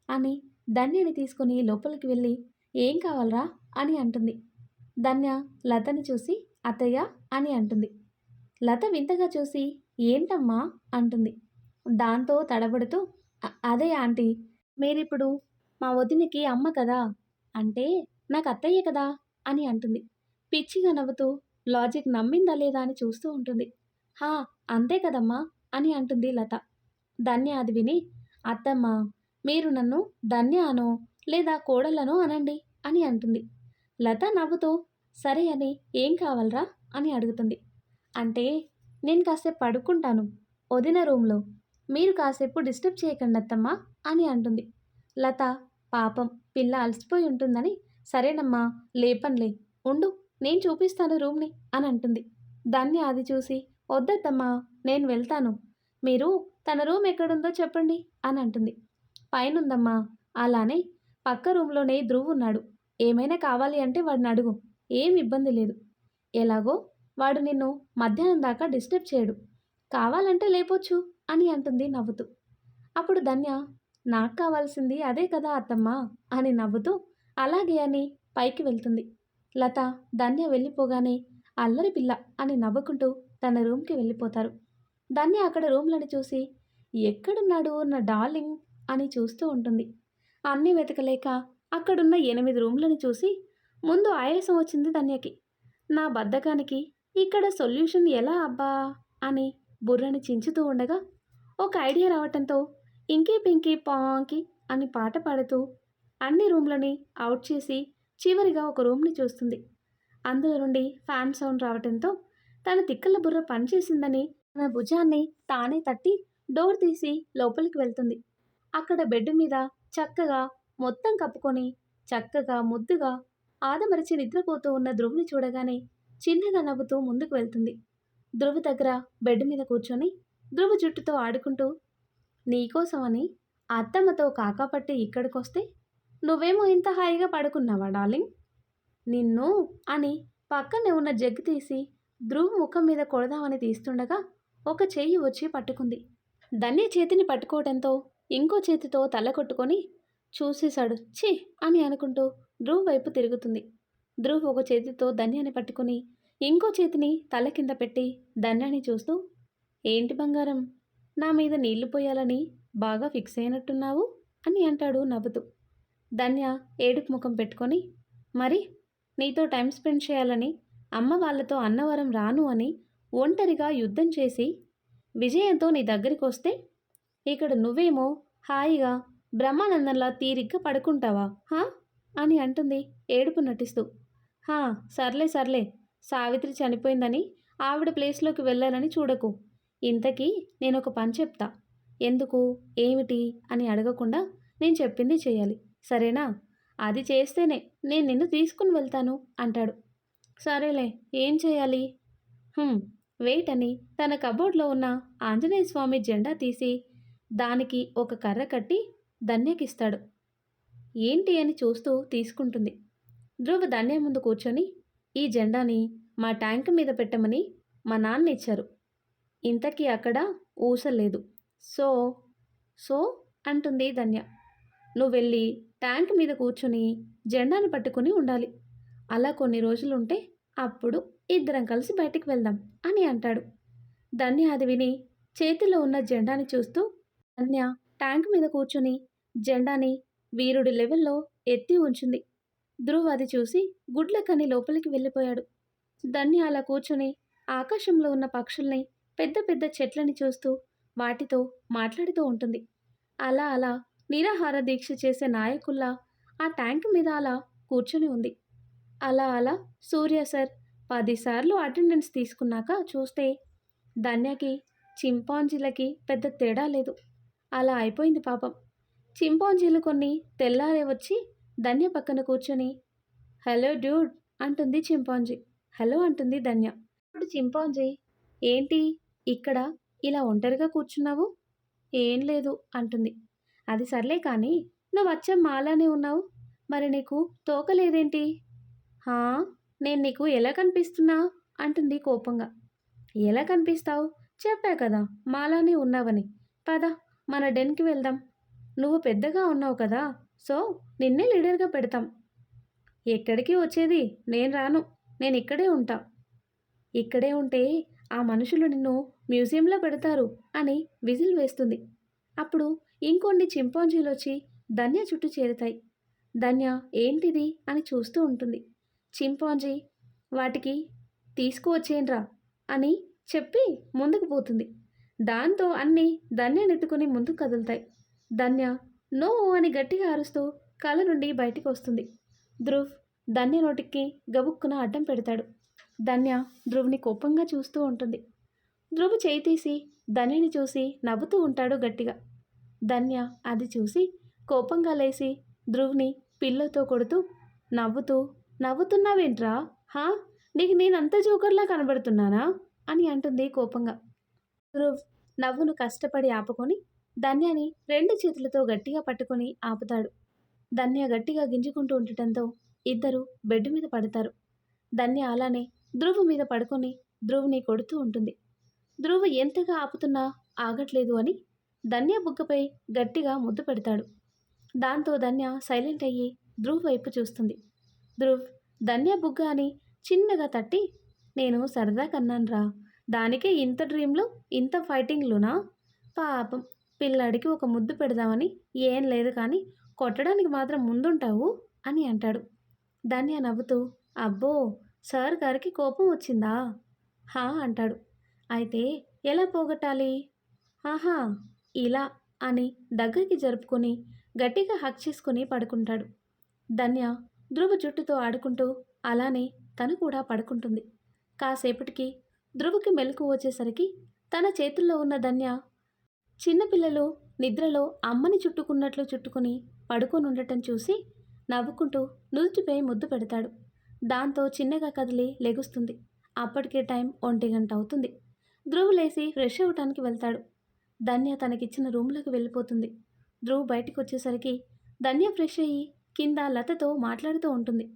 అని ధన్యని తీసుకుని లోపలికి వెళ్ళి ఏం కావాలరా అని అంటుంది. ధన్య లతని చూసి అత్తయ్య అని అంటుంది. లత వింతగా చూసి ఏంటమ్మా అంటుంది. దాంతో తడబడుతూ అదే ఆంటీ, మీరిప్పుడు మా వదినకి అమ్మ కదా, అంటే నాకు అత్తయ్య కదా అని అంటుంది. పిచ్చిగా నవ్వుతూ లాజిక్ నమ్మిందా లేదా అని చూస్తూ ఉంటుంది. హా అంతే కదమ్మా అని అంటుంది లత. ధన్య అది విని అత్తమ్మ మీరు నన్ను ధన్య అనో లేదా కోడలనో అనండి అని అంటుంది. లత నవ్వుతూ సరే అని ఏం కావాలరా అని అడుగుతుంది. అంటే నేను కాసేపు పడుకుంటాను వదిన రూమ్లో, మీరు కాసేపు డిస్టర్బ్ చేయకండి అత్తమ్మ అని అంటుంది. లత పాపం పిల్ల అలసిపోయి ఉంటుందని సరేనమ్మా లేపన్లే, ఉండు నేను చూపిస్తాను రూమ్ని అని అంటుంది. ధన్య అది చూసి వద్దత్తమ్మా నేను వెళ్తాను, మీరు తన రూమ్ ఎక్కడుందో చెప్పండి అని అంటుంది. పైనుందమ్మా, అలానే పక్క రూమ్లోనే ధ్రువ్ ఉన్నాడు, ఏమైనా కావాలి అంటే వాడిని అడుగు, ఏం ఇబ్బంది లేదు, ఎలాగో వాడు నిన్ను మధ్యాహ్నం దాకా డిస్టర్బ్ చేయడు, కావాలంటే లేపొచ్చు అని అంటుంది నవ్వుతూ. అప్పుడు ధన్య నాకు కావాల్సింది అదే కదా అత్తమ్మ అని నవ్వుతూ అలాగే అని పైకి వెళ్తుంది. లత ధన్య వెళ్ళిపోగానే అల్లరి పిల్ల అని నవ్వుకుంటూ తన రూమ్కి వెళ్ళిపోతారు. ధన్య అక్కడ రూమ్లను చూసి ఎక్కడున్నాడు నా డార్లింగ్ అని చూస్తూ ఉంటుంది. అన్నీ వెతకలేక అక్కడున్న 8 రూమ్లను చూసి ముందు ఆయాసం వచ్చింది ధన్యకి. నా బద్ధకానికి ఇక్కడ సొల్యూషన్ ఎలా అబ్బా అని బుర్రని చించుతూ ఉండగా ఒక ఐడియా రావటంతో ఇంకీ పింకీ పాంకీ అని పాట పాడుతూ అన్ని రూమ్లని అవుట్ చేసి చివరిగా ఒక రూమ్ని చూస్తుంది. అందులో నుండి ఫ్యాన్ సౌండ్ రావటంతో తన తిక్కల బుర్ర పనిచేసిందని తన భుజాన్ని తానే తట్టి డోర్ తీసి లోపలికి వెళ్తుంది. అక్కడ బెడ్ మీద చక్కగా మొత్తం కప్పుకొని చక్కగా ముద్దుగా ఆదమరిచి నిద్రపోతూ ఉన్న ధ్రువుని చూడగానే చిన్నగా నవ్వుతూ ముందుకు వెళ్తుంది. ధ్రువు దగ్గర బెడ్ మీద కూర్చొని ధ్రువు జుట్టుతో ఆడుకుంటూ నీకోసమని అత్తమ్మతో కాకాపట్టి ఇక్కడికొస్తే నువ్వేమో ఇంత హాయిగా పడుకున్నావా డార్లింగ్, నిన్ను అని పక్కనే ఉన్న జగ్గు తీసి ధ్రువ్ ముఖం మీద కొడదామని తీస్తుండగా ఒక చెయ్యి వచ్చి పట్టుకుంది. ధన్య చేతిని పట్టుకోవడంతో ఇంకో చేతితో తల కొట్టుకొని చూసేశాడు ఛీ అని అనుకుంటూ ధ్రువ్ వైపు తిరుగుతుంది. ధ్రువ్ ఒక చేతితో ధన్యాన్ని పట్టుకుని ఇంకో చేతిని తల కింద పెట్టి ధన్యాన్ని చూస్తూ ఏంటి బంగారం, నా మీద నీళ్లు పోయాలని బాగా ఫిక్స్ అయినట్టున్నావు అని అంటాడు నవ్వుతూ. ధన్య ఏడుపు ముఖం పెట్టుకొని మరి నీతో టైం స్పెండ్ చేయాలని అమ్మ వాళ్ళతో అన్నవరం రాను అని ఒంటరిగా యుద్ధం చేసి విజయంతో నీ దగ్గరికి వస్తే ఇక్కడ నువ్వేమో హాయిగా బ్రహ్మానందంలా తీరిగ్గా పడుకుంటావా హా అని అంటుంది ఏడుపు నటిస్తూ. హా సర్లే సర్లే, సావిత్రి చనిపోయిందని ఆవిడ ప్లేస్లోకి వెళ్ళాలని చూడకు, ఇంతకీ నేను ఒక పని చెప్తా, ఎందుకు ఏమిటి అని అడగకుండా నేను చెప్పింది చేయాలి సరేనా, అది చేస్తేనే నేను నిన్ను తీసుకుని వెళ్తాను అంటాడు. సరేలే ఏం చేయాలి, వెయిట్ అని తన కబోర్డ్లో ఉన్న ఆంజనేయ స్వామి జెండా తీసి దానికి ఒక కర్ర కట్టి ధన్యకిస్తాడు. ఏంటి అని చూస్తూ తీసుకుంటుంది. ధ్రువ ధన్య ముందు కూర్చొని ఈ జెండాని మా ట్యాంక్ మీద పెట్టమని మా నాన్న ఇచ్చారు, ఇంతకీ అక్కడ ఊసలేదు, సో సో అంటుంది ధన్య. నువ్వు వెళ్ళి ట్యాంక్ మీద కూర్చుని జెండాను పట్టుకుని ఉండాలి, అలా కొన్ని రోజులుంటే అప్పుడు ఇద్దరం కలిసి బయటికి వెళ్దాం అని అంటాడు. ధన్య అది విని చేతిలో ఉన్న జెండాని చూస్తూ ధన్య ట్యాంక్ మీద కూర్చుని జెండాని వీరుడి లెవెల్లో ఎత్తి ఉంచింది. ధ్రువ్ అది చూసి గుడ్లకని లోపలికి వెళ్ళిపోయాడు. ధన్య అలా కూర్చుని ఆకాశంలో ఉన్న పక్షుల్ని పెద్ద పెద్ద చెట్లని చూస్తూ వాటితో మాట్లాడుతూ ఉంటుంది. అలా అలా నిరాహార దీక్ష చేసే నాయకుల్లా ఆ ట్యాంక్ మీద అలా కూర్చొని ఉంది. అలా అలా సూర్య సార్ 10 సార్లు అటెండెన్స్ తీసుకున్నాక చూస్తే ధన్యకి చింపాంజీలకి పెద్ద తేడా లేదు. అలా అయిపోయింది పాపం. చింపాంజీలు కొన్ని తెల్లారే వచ్చి ధన్య పక్కన కూర్చొని హలో డ్యూడ్ అంటుంది చింపాంజీ. హలో అంటుంది ధన్య. ఇప్పుడు చింపాంజీ ఏంటి ఇక్కడ ఇలా ఒంటరిగా కూర్చున్నావు? ఏం లేదు అంటుంది. అది సర్లే కానీ నువ్వు అచ్చం మాలానే ఉన్నావు. మరి నీకు తోక లేదేంటి? హా నేను నీకు ఎలా కనిపిస్తున్నా అంటుంది కోపంగా. ఎలా కనిపిస్తావు? చెప్పా కదా మాలానే ఉన్నావని. పద మన డెన్కి వెళ్దాం. నువ్వు పెద్దగా ఉన్నావు కదా, సో నిన్నే లీడర్గా పెడతాం. ఎక్కడికి వచ్చేది? నేను రాను. నేను ఇక్కడే ఉంటా. ఇక్కడే ఉంటే ఆ మనుషులు నిన్ను మ్యూజియంలో పెడతారు అని విజిల్ వేస్తుంది. అప్పుడు ఇంకొన్ని చింపాంజీలు వచ్చి ధన్య చుట్టూ చేరుతాయి. ధన్య ఏంటిది అని చూస్తూ ఉంటుంది. చింపాంజీ వాటికి తీసుకువచ్చేయండ్రా అని చెప్పి ముందుకు పోతుంది. దాంతో అన్నీ ధన్యనెత్తుకుని ముందుకు కదులుతాయి. ధన్య నో అని గట్టిగా అరుస్తూ కళ్ళ నుండి బయటికి వస్తుంది. ధ్రువ్ ధన్య నోటికి గబుక్కున అడ్డం పెడతాడు. ధన్య ధ్రువ్ని కోపంగా చూస్తూ ఉంటుంది. ధ్రువ్ చేయి తీసి ధన్యని చూసి నవ్వుతూ ఉంటాడు గట్టిగా. ధన్య అది చూసి కోపంగా లేచి ధ్రువ్ని పిల్లతో కొడుతూ నవ్వుతున్నావేంట్రా? హా నీకు నేనంత జోకర్లా కనబడుతున్నానా అని అంటుంది కోపంగా. ధ్రువ్ నవ్వును కష్టపడి ఆపుకొని ధన్యని 2 చేతులతో గట్టిగా పట్టుకొని ఆపుతాడు. ధన్య గట్టిగా గింజుకుంటూ ఉండటంతో ఇద్దరు బెడ్ మీద పడతారు. ధన్య అలానే ధ్రువ్ మీద పడుకొని ధ్రువ్ని కొడుతూ ఉంటుంది. ధ్రువ్ ఎంతగా ఆపుతున్నా ఆగట్లేదు అని ధన్య బుగ్గపై గట్టిగా ముద్దు పెడతాడు. దాంతో ధన్య సైలెంట్ అయ్యి ధ్రువ్ వైపు చూస్తుంది. ధ్రువ్ ధన్య బుగ్గ అని చిన్నగా తట్టి నేను సరదా కన్నాన్రా, దానికే ఇంత డ్రీమ్లు ఇంత ఫైటింగ్లునా? పాపం పిల్లాడికి ఒక ముద్దు పెడదామని ఏం లేదు కానీ కొట్టడానికి మాత్రం ముందుంటావు అని అంటాడు. ధన్య నవ్వుతూ అబ్బో సార్ గారికి కోపం వచ్చిందా? హా అంటాడు. అయితే ఎలా పోగొట్టాలి? ఆహా ఇలా అని దగ్గరికి జరుపుకొని గట్టిగా హక్ చేసుకుని పడుకుంటాడు. ధన్య ధ్రువ జుట్టుతో ఆడుకుంటూ అలానే తను కూడా పడుకుంటుంది. కాసేపటికి ధ్రువకి మెలకు వచ్చేసరికి తన చేతుల్లో ఉన్న ధన్య చిన్నపిల్లలు నిద్రలో అమ్మని చుట్టుకున్నట్లు చుట్టుకుని పడుకొని ఉండటం చూసి నవ్వుకుంటూ నుదుటిపై ముద్దు పెడతాడు. దాంతో చిన్నగా కదిలి లెగుస్తుంది. అప్పటికే టైం 1 గంట అవుతుంది. ధ్రువ్ లేచి ఫ్రెష్ అవ్వటానికి వెళ్తాడు. ధన్య తనకిచ్చిన రూమ్లోకి వెళ్ళిపోతుంది. ధ్రువ్ బయటికి వచ్చేసరికి ధన్య ఫ్రెష్ అయ్యి కింద లతతో మాట్లాడుతూ ఉంటుంది.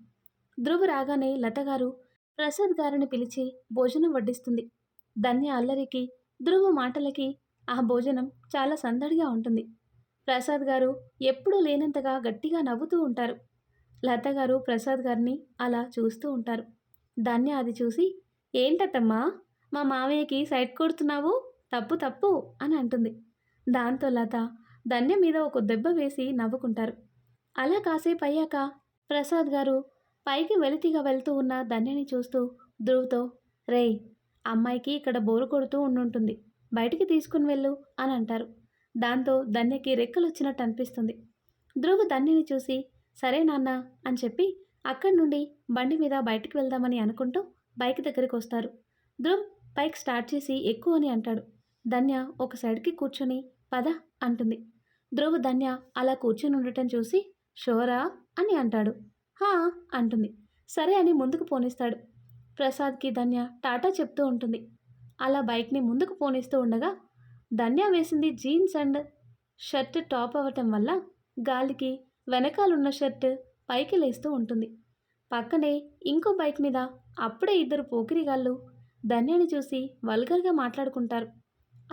ధ్రువ్ రాగానే లతగారు ప్రసాద్ గారిని పిలిచి భోజనం వడ్డిస్తుంది. ధన్య అల్లరికి ధ్రువ్ మాటలకి ఆ భోజనం చాలా సందడిగా ఉంటుంది. ప్రసాద్ గారు ఎప్పుడూ లేనంతగా గట్టిగా నవ్వుతూ ఉంటారు. లతగారు ప్రసాద్ గారిని అలా చూస్తూ ఉంటారు. ధన్య అది చూసి ఏంటత్తమ్మా మా మావయ్యకి సైట్ కొడుతున్నావు, తప్పు తప్పు అని అంటుంది. దాంతో లత ధన్య మీద ఒక దెబ్బ వేసి నవ్వుకుంటారు. అలా కాసేపు అయ్యాక ప్రసాద్ గారు పైకి వెలితిగా వెళ్తూ ఉన్న ధన్యని చూస్తూ ధ్రువ్తో రేయ్ అమ్మాయికి ఇక్కడ బోరు కొడుతూ ఉండుంటుంది, బయటికి తీసుకుని వెళ్ళు అని అంటారు. దాంతో ధన్యకి రెక్కలు వచ్చినట్టు అనిపిస్తుంది. ధ్రువ్ ధన్యని చూసి సరే నాన్న అని చెప్పి అక్కడి నుండి బండి మీద బయటికి వెళ్దామని అనుకుంటూ బైక్ దగ్గరికి వస్తారు. ధ్రువ్ బైక్ స్టార్ట్ చేసి ఎక్కువ అని అంటాడు. ధన్య ఒక సైడ్కి కూర్చొని పద అంటుంది. ధ్రువ్ ధన్య అలా కూర్చొని ఉండటం చూసి షోరా అని అంటాడు. హా అంటుంది. సరే అని ముందుకు పోనిస్తాడు. ప్రసాద్కి ధన్య టాటా చెప్తూ ఉంటుంది. అలా బైక్ని ముందుకు పోనిస్తూ ఉండగా ధన్య వేసింది జీన్స్ అండ్ షర్ట్ టాప్ అవ్వటం వల్ల గాలికి వెనకాలన్న షర్ట్ పైకి లేస్తూ ఉంటుంది. పక్కనే ఇంకో బైక్ మీద అప్పుడే ఇద్దరు పోకిరిగాళ్ళు ధన్యని చూసి వల్గర్గా మాట్లాడుకుంటారు.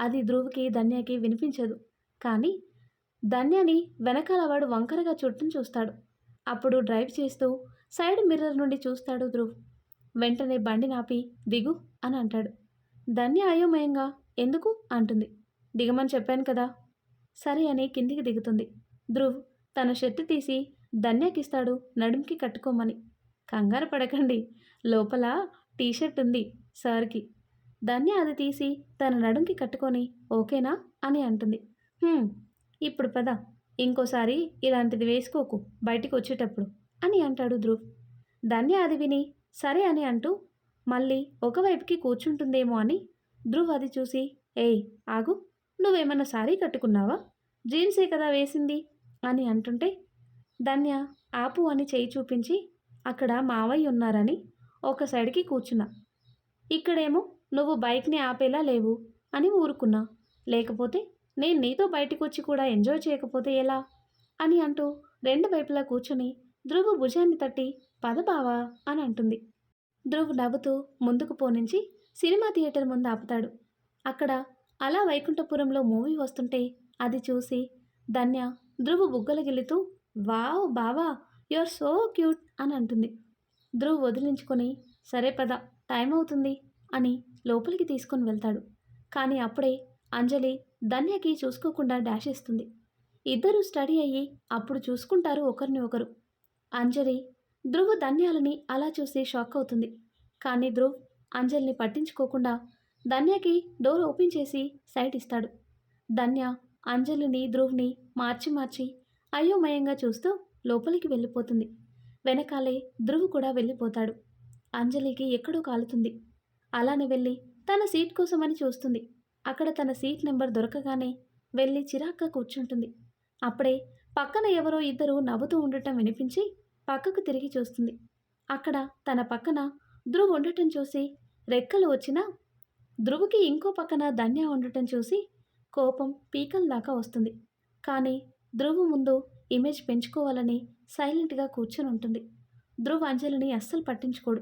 అది ధ్రువ్కి ధన్యకి వినిపించదు. కానీ ధన్యని వెనకాల వాడు వంకరగా చుట్టం చూస్తాడు. అప్పుడు డ్రైవ్ చేస్తూ సైడ్ మిర్రర్ నుండి చూస్తాడు ధ్రువ్. వెంటనే బండి నాపి దిగు అని అంటాడు. ధన్య అయోమయంగా ఎందుకు అంటుంది. దిగమని చెప్పాను కదా. సరే అని కిందికి దిగుతుంది. ధ్రువ్ తన షర్ట్ తీసి ధన్యకిస్తాడు నడుంకి కట్టుకోమని. కంగారు పడకండి, లోపల టీషర్ట్ ఉంది సార్కి. ధన్య అది తీసి తన నడుంకి కట్టుకొని ఓకేనా అని అంటుంది. ఇప్పుడు పద ఇంకోసారి ఇలాంటిది వేసుకోకు బయటికి వచ్చేటప్పుడు అని అంటాడు ధ్రువ్. ధన్య అది విని సరే అని అంటూ మళ్ళీ ఒకవైపుకి కూర్చుంటుందేమో అని ధ్రువ్ అది చూసి, ఏయ్ ఆగు, నువ్వేమన్నా సారీ కట్టుకున్నావా, జీన్సే కదా వేసింది అని అంటుంటే ధన్య ఆపు అని చేయి చూపించి అక్కడ మావయ్య ఉన్నారని ఒక సైడ్కి కూర్చున్నా, ఇక్కడేమో నువ్వు బైక్ని ఆపేలా లేవు అని ఊరుకున్నా, లేకపోతే నేను నీతో బయటకు వచ్చి కూడా ఎంజాయ్ చేయకపోతే ఎలా అని అంటూ రెండు వైపులా కూర్చొని ధ్రువ్ భుజాన్ని తట్టి పద బావా అని అంటుంది. ధ్రువ్ నవ్వుతూ ముందుకు పోనించి సినిమా థియేటర్ ముందు ఆపుతాడు. అక్కడ అలా వైకుంఠపురంలో మూవీ వస్తుంటే అది చూసి ధన్య ధ్రువ్ బుగ్గలు గిల్లుతూ వావ్ బావా యు ఆర్ సో క్యూట్ అని అంటుంది. ధ్రువ్ వదిలించుకొని సరే పద టైం అవుతుంది అని లోపలికి తీసుకొని వెళ్తాడు. కానీ అప్పుడే అంజలి ధన్యకి చూసుకోకుండా డాష్ ఇస్తుంది. ఇద్దరూ స్టడీ అయ్యి అప్పుడు చూసుకుంటారు ఒకరిని ఒకరు. అంజలి ధ్రువ్ ధన్యాలని అలా చూసి షాక్ అవుతుంది. కానీ ధ్రువ్ అంజలిని పట్టించుకోకుండా ధన్యకి డోర్ ఓపెన్ చేసి సైట్ ఇస్తాడు. ధన్య అంజలిని ధ్రువ్ని మార్చి మార్చి అయోమయంగా చూస్తూ లోపలికి వెళ్ళిపోతుంది. వెనకాలే ధ్రువ్ కూడా వెళ్ళిపోతాడు. అంజలికి ఎక్కడో కాలుతుంది. అలానే వెళ్ళి తన సీట్ కోసమని చూస్తుంది. అక్కడ తన సీట్ నెంబర్ దొరకగానే వెళ్ళి చిరాగ్గా కూర్చుంటుంది. అప్పుడే పక్కన ఎవరో ఇద్దరు నవ్వుతూ ఉండటం వినిపించి పక్కకు తిరిగి చూస్తుంది. అక్కడ తన పక్కన ధ్రువ్ ఉండటం చూసి రెక్కలు వచ్చినా ధ్రువ్కి ఇంకో పక్కన ధన్య ఉండటం చూసి కోపం పీకల దాకా వస్తుంది. కానీ ధ్రువ్ ముందు ఇమేజ్ పెంచుకోవాలని సైలెంట్గా కూర్చొని ఉంటుంది. ధ్రువ్ అంజలిని అస్సలు పట్టించుకోడు.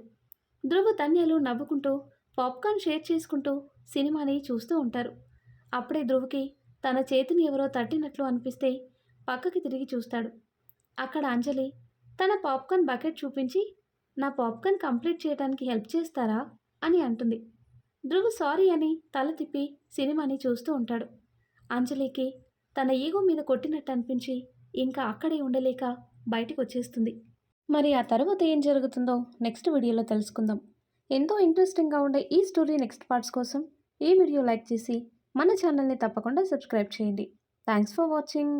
ధ్రువ్ ధన్యలు నవ్వుకుంటూ పాప్కార్న్ షేర్ చేసుకుంటూ సినిమాని చూస్తూ ఉంటారు. అప్పుడే ధ్రువ్కి తన చేతిని ఎవరో తట్టినట్లు అనిపిస్తే పక్కకి తిరిగి చూస్తాడు. అక్కడ అంజలి తన పాప్కార్న్ బకెట్ చూపించి నా పాప్కార్న్ కంప్లీట్ చేయడానికి హెల్ప్ చేస్తారా అని అంటుంది. ధ్రువ్ సారీ అని తల తిప్పి సినిమాని చూస్తూ ఉంటాడు. అంజలికి తన ఈగో మీద కొట్టినట్టు అనిపించి ఇంకా అక్కడే ఉండలేక బయటికి వచ్చేస్తుంది. మరి ఆ తర్వాత ఏం జరుగుతుందో నెక్స్ట్ వీడియోలో తెలుసుకుందాం. ఎంతో ఇంట్రెస్టింగ్గా ఉండే ఈ స్టోరీ నెక్స్ట్ పార్ట్స్ కోసం ఈ వీడియో లైక్ చేసి మన ఛానల్ని తప్పకుండా సబ్స్క్రైబ్ చేయండి. Thanks for watching.